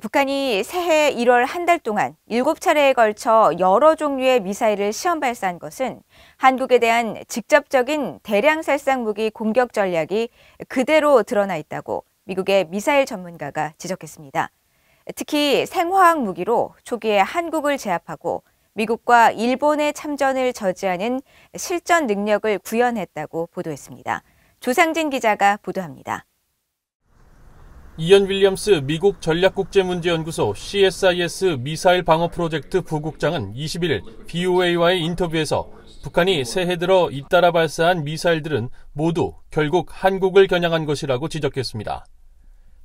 북한이 새해 1월 한 달 동안 7차례에 걸쳐 여러 종류의 미사일을 시험 발사한 것은 한국에 대한 직접적인 대량 살상 무기 공격 전략이 그대로 드러나 있다고 미국의 미사일 전문가가 지적했습니다. 특히 생화학 무기로 초기에 한국을 제압하고 미국과 일본의 참전을 저지하는 실전 능력을 구현했다고 보도했습니다. 조상진 기자가 보도합니다. 이언 윌리엄스 미국 전략국제문제연구소 CSIS 미사일 방어 프로젝트 부국장은 21일 BOA와의 인터뷰에서 북한이 새해 들어 잇따라 발사한 미사일들은 모두 결국 한국을 겨냥한 것이라고 지적했습니다.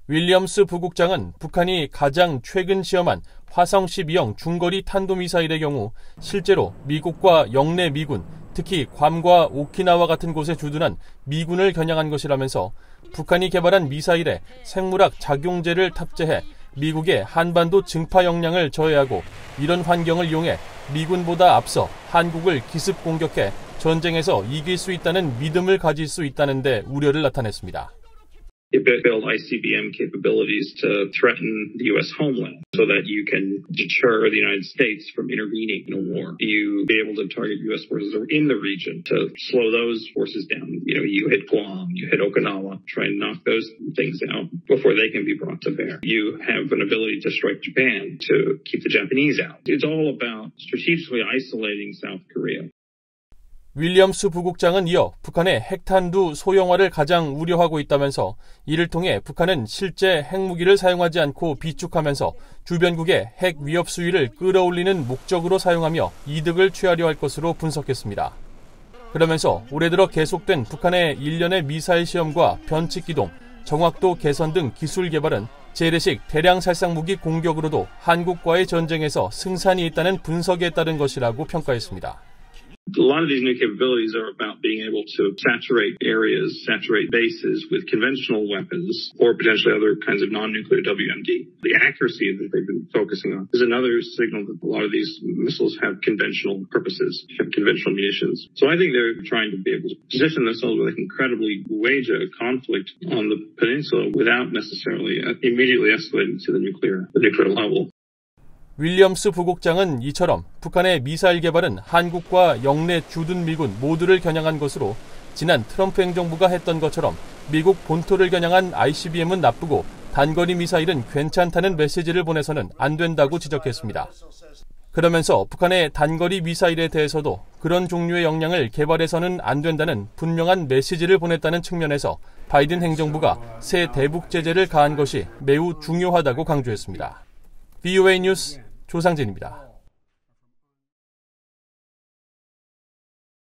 윌리엄스 부국장은 북한이 가장 최근 시험한 화성 12형 중거리 탄도미사일의 경우 실제로 미국과 영내 미군, 특히 괌과 오키나와 같은 곳에 주둔한 미군을 겨냥한 것이라면서 북한이 개발한 미사일에 생물학 작용제를 탑재해 미국의 한반도 증파 역량을 저해하고 이런 환경을 이용해 미군보다 앞서 한국을 기습 공격해 전쟁에서 이길 수 있다는 믿음을 가질 수 있다는 데 우려를 나타냈습니다. It built ICBM capabilities to threaten the U.S. homeland so that you can deter the United States from intervening in a war. You be able to target U.S. forces in the region to slow those forces down. You hit Guam, you hit Okinawa, try and knock those things out before they can be brought to bear. You have an ability to strike Japan to keep the Japanese out. It's all about strategically isolating South Korea. 윌리엄스 부국장은 이어 북한의 핵탄두 소형화를 가장 우려하고 있다면서 이를 통해 북한은 실제 핵무기를 사용하지 않고 비축하면서 주변국의 핵 위협 수위를 끌어올리는 목적으로 사용하며 이득을 취하려 할 것으로 분석했습니다. 그러면서 올해 들어 계속된 북한의 일련의 미사일 시험과 변칙기동, 정확도 개선 등 기술 개발은 재래식 대량 살상무기 공격으로도 한국과의 전쟁에서 승산이 있다는 분석에 따른 것이라고 평가했습니다. A lot of these new capabilities are about being able to saturate areas, saturate bases with conventional weapons or potentially other kinds of non-nuclear WMD. The accuracy that they've been focusing on is another signal that a lot of these missiles have conventional purposes, have conventional munitions. So I think they're trying to be able to position themselves where they can credibly wage a conflict on the peninsula without necessarily immediately escalating to the nuclear level. 윌리엄스 부국장은 이처럼 북한의 미사일 개발은 한국과 영내 주둔 미군 모두를 겨냥한 것으로 지난 트럼프 행정부가 했던 것처럼 미국 본토를 겨냥한 ICBM은 나쁘고 단거리 미사일은 괜찮다는 메시지를 보내서는 안 된다고 지적했습니다. 그러면서 북한의 단거리 미사일에 대해서도 그런 종류의 역량을 개발해서는 안 된다는 분명한 메시지를 보냈다는 측면에서 바이든 행정부가 새 대북 제재를 가한 것이 매우 중요하다고 강조했습니다. BOA 뉴스 조상진입니다.